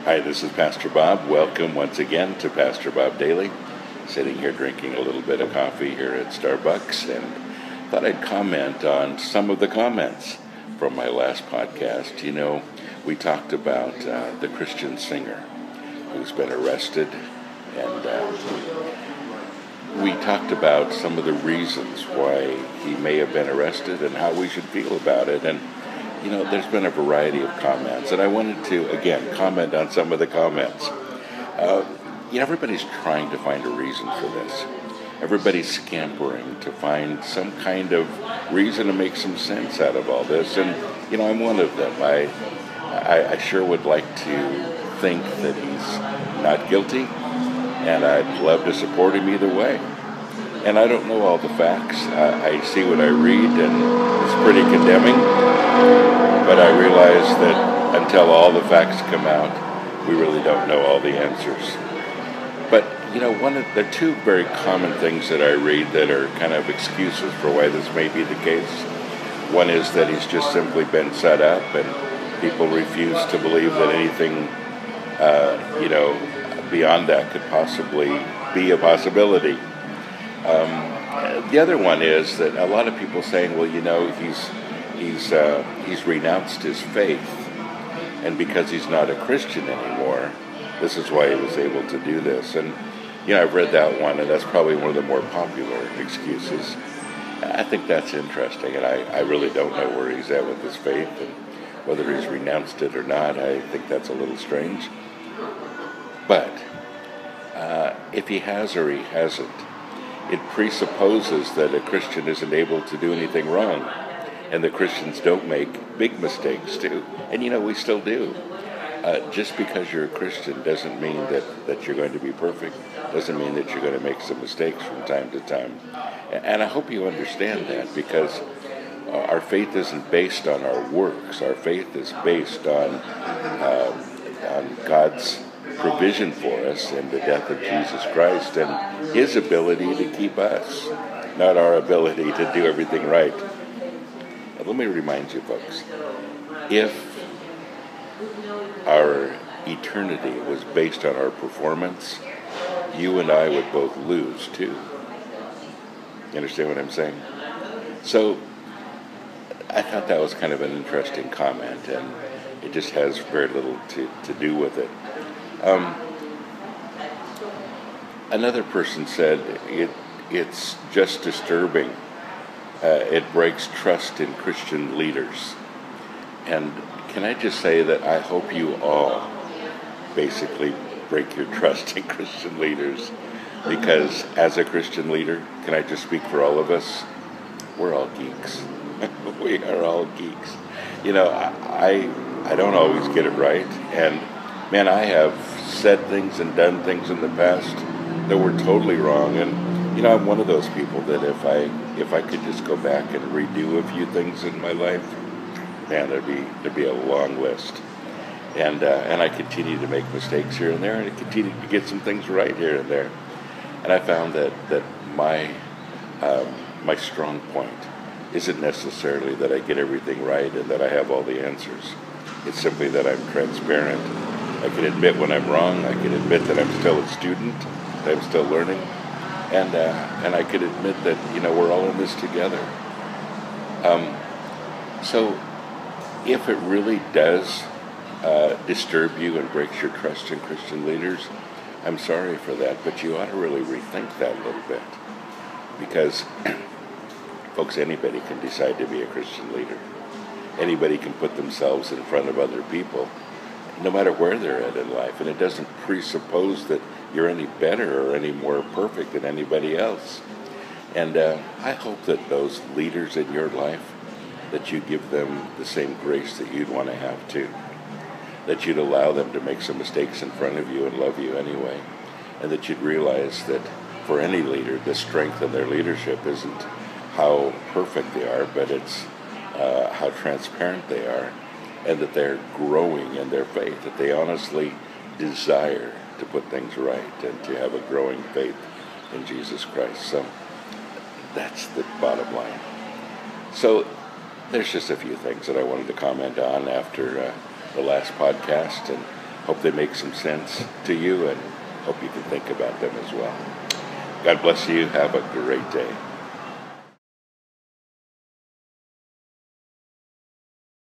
Hi, this is Pastor Bob. Welcome once again to Pastor Bob Daily. Sitting here drinking a little bit of coffee here at Starbucks, and thought I'd comment on some of the comments from my last podcast. You know, we talked about the Christian singer who's been arrested, and we talked about some of the reasons why he may have been arrested and how we should feel about it. And you know, there's been a variety of comments, and I wanted to, again, comment on some of the comments. Everybody's trying to find a reason for this. Everybody's scampering to find some kind of reason to make some sense out of all this, and, you know, I'm one of them. I sure would like to think that he's not guilty, and I'd love to support him either way. And I don't know all the facts. I see what I read, and it's pretty condemning. But I realize that until all the facts come out, we really don't know all the answers. But, you know, there are two very common things that I read that are kind of excuses for why this may be the case. One is that he's just simply been set up, and people refuse to believe that anything, beyond that could possibly be a possibility. The other one is that a lot of people saying, well, you know, he's renounced his faith, and because he's not a Christian anymore, this is why he was able to do this. And, you know, I've read that one, and that's probably one of the more popular excuses. I think that's interesting, and I really don't know where he's at with his faith, and whether he's renounced it or not. I think that's a little strange. But if he has or he hasn't, it presupposes that a Christian isn't able to do anything wrong, and that Christians don't make big mistakes too. And you know, we still do. Just because you're a Christian doesn't mean that you're going to be perfect, doesn't mean that you're going to make some mistakes from time to time. And I hope you understand that, because our faith isn't based on our works. Our faith is based on God's provision for us in the death of Jesus Christ and his ability to keep us, not our ability to do everything right. Now, let me remind you, folks, if our eternity was based on our performance, you and I would both lose too. You understand what I'm saying? So I thought that was kind of an interesting comment, and it just has very little to do with it. Another person said it's just disturbing. It breaks trust in Christian leaders. And can I just say that I hope you all basically break your trust in Christian leaders, because as a Christian leader, can I just speak for all of us? We're all geeks. We are all geeks. You know, I don't always get it right, and man, I have said things and done things in the past that were totally wrong, and you know, I'm one of those people that if I could just go back and redo a few things in my life, man, there'd be a long list, and I continue to make mistakes here and there, and I continue to get some things right here and there, and I found that my strong point isn't necessarily that I get everything right and that I have all the answers. It's simply that I'm transparent. I can admit when I'm wrong. I can admit that I'm still a student, that I'm still learning, and I can admit that, you know, we're all in this together. So if it really does disturb you and breaks your trust in Christian leaders, I'm sorry for that, but you ought to really rethink that a little bit, because folks, anybody can decide to be a Christian leader. Anybody can put themselves in front of other people, no matter where they're at in life, and it doesn't presuppose that you're any better or any more perfect than anybody else. And I hope that those leaders in your life, that you give them the same grace that you'd want to have too, that you'd allow them to make some mistakes in front of you and love you anyway, and that you'd realize that for any leader, the strength of their leadership isn't how perfect they are, but it's how transparent they are, and that they're growing in their faith, that they honestly desire to put things right and to have a growing faith in Jesus Christ. So that's the bottom line. So there's just a few things that I wanted to comment on after the last podcast, and Hope they make some sense to you, and hope you can think about them as well. God bless you. Have a great day.